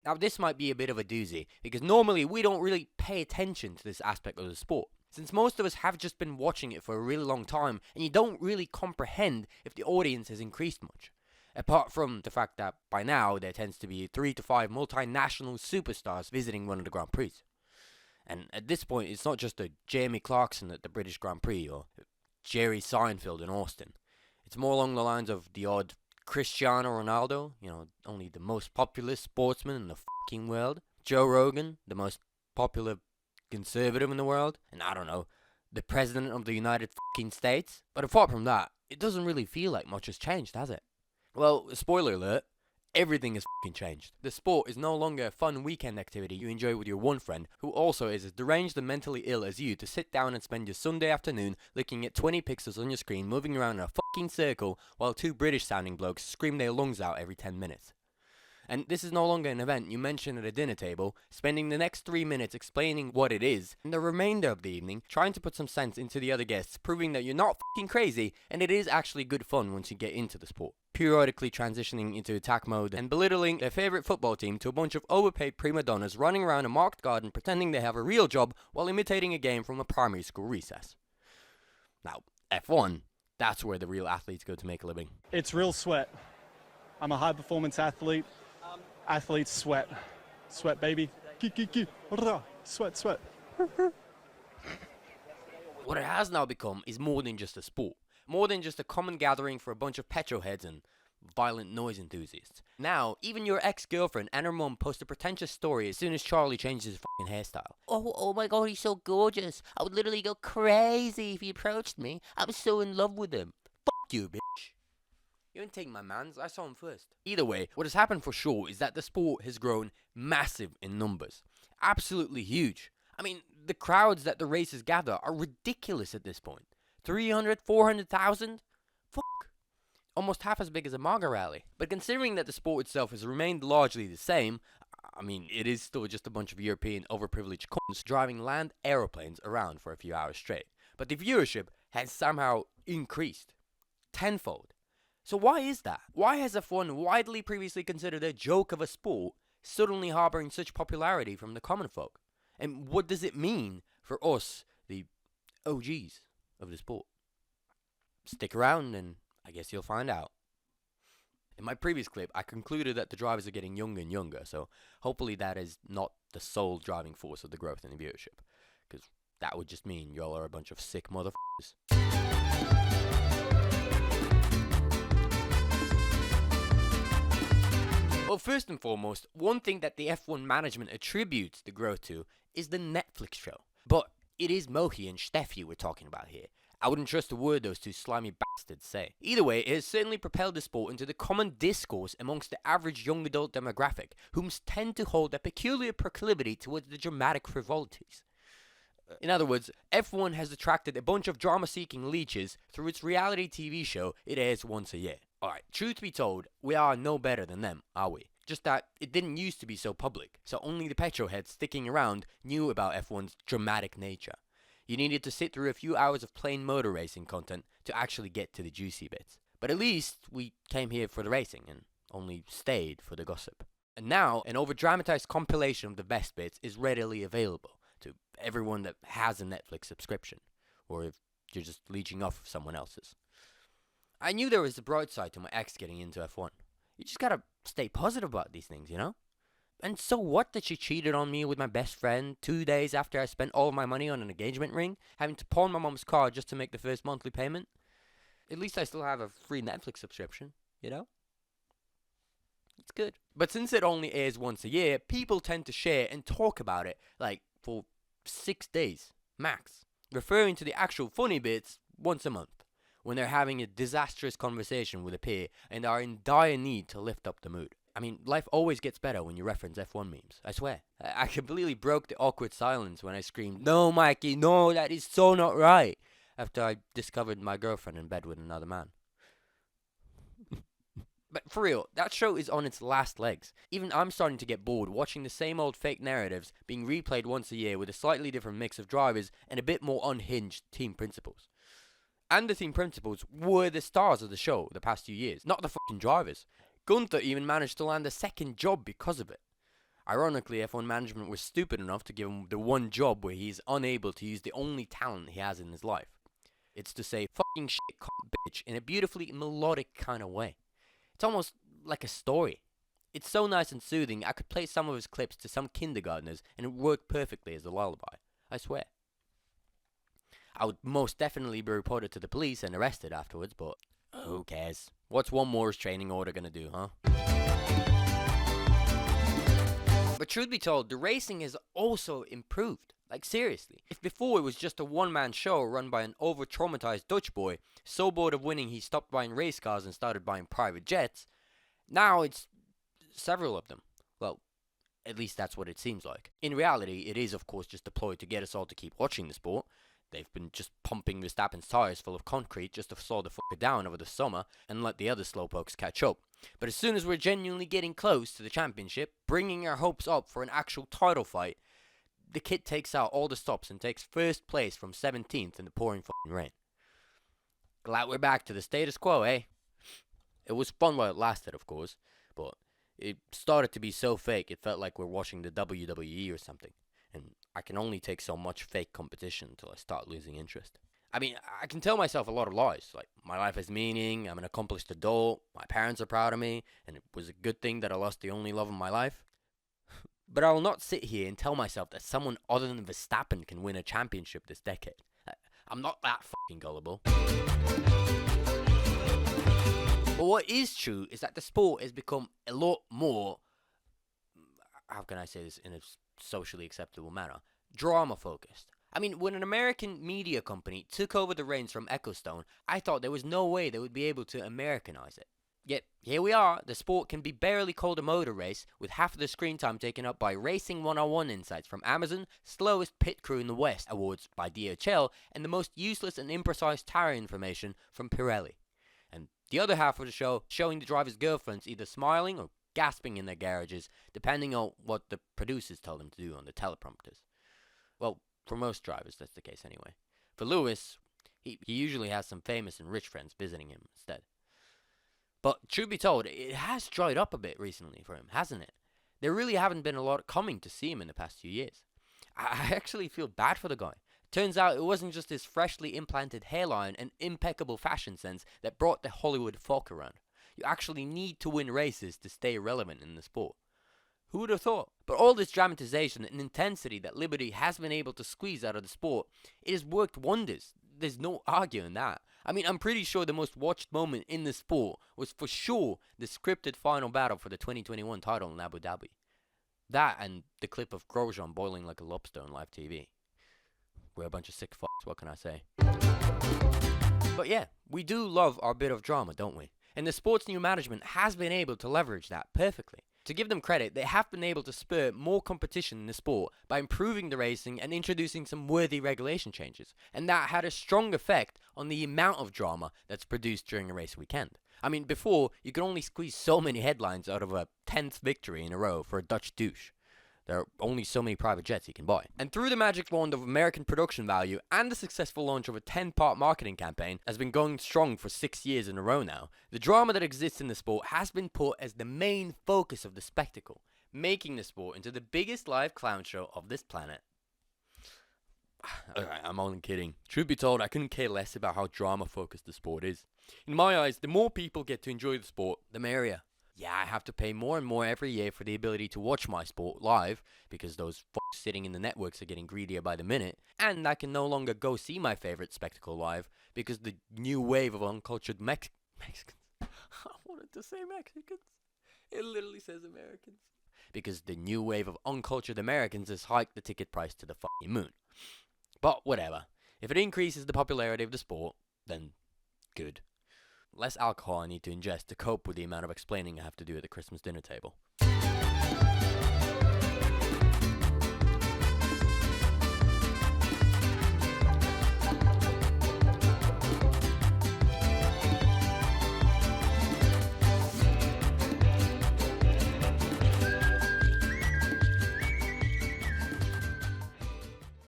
Now this might be a bit of a doozy, because normally we don't really pay attention to this aspect of the sport, since most of us have just been watching it for a really long time, and you don't really comprehend if the audience has increased much. Apart from the fact that by now there tends to be 3 to 5 multinational superstars visiting one of the Grand Prix. And at this point, it's not just a Jamie Clarkson at the British Grand Prix or Jerry Seinfeld in Austin. It's more along the lines of the odd Cristiano Ronaldo, only the most popular sportsman in the fucking world. Joe Rogan, the most popular conservative in the world. And I don't know, the President of the United fucking States. But apart from that, it doesn't really feel like much has changed, has it? Well, spoiler alert, everything has fucking changed. The sport is no longer a fun weekend activity you enjoy with your one friend, who also is as deranged and mentally ill as you, to sit down and spend your Sunday afternoon looking at 20 pixels on your screen moving around in a fucking circle while 2 British sounding blokes scream their lungs out every 10 minutes. And this is no longer an event you mention at a dinner table, spending the next 3 minutes explaining what it is, and the remainder of the evening trying to put some sense into the other guests, proving that you're not fucking crazy, and it is actually good fun once you get into the sport. Periodically transitioning into attack mode and belittling their favourite football team to a bunch of overpaid prima donnas running around a marked garden pretending they have a real job while imitating a game from a primary school recess. Now, F1, that's where the real athletes go to make a living. It's real sweat. I'm a high performance athlete. Athletes sweat. Sweat, baby. Sweat, sweat. What it has now become is more than just a sport. More than just a common gathering for a bunch of petrolheads and violent noise enthusiasts. Now, even your ex-girlfriend and her mum post a pretentious story as soon as Charlie changes his fucking hairstyle. Oh my god, he's so gorgeous. I would literally go crazy if he approached me. I was so in love with him. Fuck you, bitch. You didn't take my mans, I saw him first. Either way, what has happened for sure is that the sport has grown massive in numbers. Absolutely huge. I mean, the crowds that the races gather are ridiculous at this point. 300, 400,000? Fuck. Almost half as big as a MAGA rally. But considering that the sport itself has remained largely the same, I mean, it is still just a bunch of European overprivileged cunts driving land aeroplanes around for a few hours straight. But the viewership has somehow increased tenfold. So why is that? Why has F1, widely previously considered a joke of a sport, suddenly harboring such popularity from the common folk? And what does it mean for us, the OGs of the sport? Stick around and I guess you'll find out. In my previous clip, I concluded that the drivers are getting younger and younger, so hopefully that is not the sole driving force of the growth in the viewership, because that would just mean y'all are a bunch of sick motherfuckers. Well, first and foremost, one thing that the F1 management attributes the growth to is the Netflix show. But it is Mohi and Steffi we're talking about here. I wouldn't trust a word those two slimy bastards say. Either way, it has certainly propelled the sport into the common discourse amongst the average young adult demographic, whom tend to hold a peculiar proclivity towards the dramatic frivolities. In other words, F1 has attracted a bunch of drama-seeking leeches through its reality TV show it airs once a year. Alright, truth be told, we are no better than them, are we? Just that it didn't used to be so public, so only the petrolheads sticking around knew about F1's dramatic nature. You needed to sit through a few hours of plain motor racing content to actually get to the juicy bits. But at least we came here for the racing and only stayed for the gossip. And now, an over-dramatized compilation of the best bits is readily available to everyone that has a Netflix subscription, or if you're just leeching off of someone else's. I knew there was a bright side to my ex getting into F1. You just gotta stay positive about these things, you know? And so what that she cheated on me with my best friend 2 days after I spent all of my money on an engagement ring, having to pawn my mom's car just to make the first monthly payment? At least I still have a free Netflix subscription, you know? It's good. But since it only airs once a year, people tend to share and talk about it, like, for 6 days, max. Referring to the actual funny bits once a month, when they're having a disastrous conversation with a peer and are in dire need to lift up the mood. I mean, life always gets better when you reference F1 memes, I swear. I completely broke the awkward silence when I screamed, "No, Mikey, no, that is so not right," after I discovered my girlfriend in bed with another man. But for real, that show is on its last legs. Even I'm starting to get bored watching the same old fake narratives being replayed once a year with a slightly different mix of drivers and a bit more unhinged team principals. And the team principals were the stars of the show the past few years, not the fucking drivers. Gunther even managed to land a second job because of it. Ironically, F1 management was stupid enough to give him the one job where he is unable to use the only talent he has in his life. It's to say fucking shit cunt bitch in a beautifully melodic kind of way. It's almost like a story. It's so nice and soothing, I could play some of his clips to some kindergartners and it would work perfectly as a lullaby. I swear. I would most definitely be reported to the police and arrested afterwards, but who cares? What's one more restraining order gonna do, huh? But truth be told, the racing has also improved. Like seriously. If before it was just a one-man show run by an over-traumatized Dutch boy, so bored of winning he stopped buying race cars and started buying private jets, now it's several of them. Well, at least that's what it seems like. In reality, it is of course just a ploy to get us all to keep watching the sport. They've been just pumping Verstappen's tires full of concrete just to slow the fucker down over the summer and let the other slowpokes catch up. But as soon as we're genuinely getting close to the championship, bringing our hopes up for an actual title fight, the kid takes out all the stops and takes first place from 17th in the pouring fucking rain. Glad we're back to the status quo, eh? It was fun while it lasted, of course, but it started to be so fake it felt like we're watching the WWE or something. And I can only take so much fake competition until I start losing interest. I mean, I can tell myself a lot of lies, like my life has meaning, I'm an accomplished adult, my parents are proud of me, and it was a good thing that I lost the only love of my life. But I will not sit here and tell myself that someone other than Verstappen can win a championship this decade. I'm not that fucking gullible. But what is true is that the sport has become a lot more, how can I say this in a socially acceptable manner, drama focused. I mean, when an American media company took over the reins from Ecclestone, I thought there was no way they would be able to Americanize it. Yet, here we are, the sport can be barely called a motor race, with half of the screen time taken up by Racing 101 insights from Amazon, Slowest Pit Crew in the West awards by DHL, and the most useless and imprecise tire information from Pirelli. And the other half of the show showing the drivers' girlfriends either smiling or gasping in their garages, depending on what the producers tell them to do on the teleprompters. Well, for most drivers, that's the case anyway. For Lewis, he usually has some famous and rich friends visiting him instead. But truth be told, it has dried up a bit recently for him, hasn't it? There really haven't been a lot coming to see him in the past few years. I actually feel bad for the guy. Turns out it wasn't just his freshly implanted hairline and impeccable fashion sense that brought the Hollywood folk around. You actually need to win races to stay relevant in the sport. Who would have thought? But all this dramatization and intensity that Liberty has been able to squeeze out of the sport, it has worked wonders. There's no arguing that. I mean, I'm pretty sure the most watched moment in the sport was for sure the scripted final battle for the 2021 title in Abu Dhabi. That and the clip of Grosjean boiling like a lobster on live TV. We're a bunch of sick fucks, what can I say? But yeah, we do love our bit of drama, don't we? And the sport's new management has been able to leverage that perfectly. To give them credit, they have been able to spur more competition in the sport by improving the racing and introducing some worthy regulation changes. And that had a strong effect on the amount of drama that's produced during a race weekend. I mean, before, you could only squeeze so many headlines out of a 10th victory in a row for a Dutch douche. There are only so many private jets you can buy. And through the magic wand of American production value and the successful launch of a 10-part marketing campaign has been going strong for 6 years in a row now, the drama that exists in the sport has been put as the main focus of the spectacle, making the sport into the biggest live clown show of this planet. Alright, I'm only kidding. Truth be told, I couldn't care less about how drama-focused the sport is. In my eyes, the more people get to enjoy the sport, the merrier. Yeah, I have to pay more and more every year for the ability to watch my sport live, because those fucks sitting in the networks are getting greedier by the minute, and I can no longer go see my favorite spectacle live, because the new wave of uncultured Mexicans. I wanted to say Mexicans. It literally says Americans. Because the new wave of uncultured Americans has hiked the ticket price to the fucking moon. But whatever. If it increases the popularity of the sport, then good. Less alcohol I need to ingest to cope with the amount of explaining I have to do at the Christmas dinner table.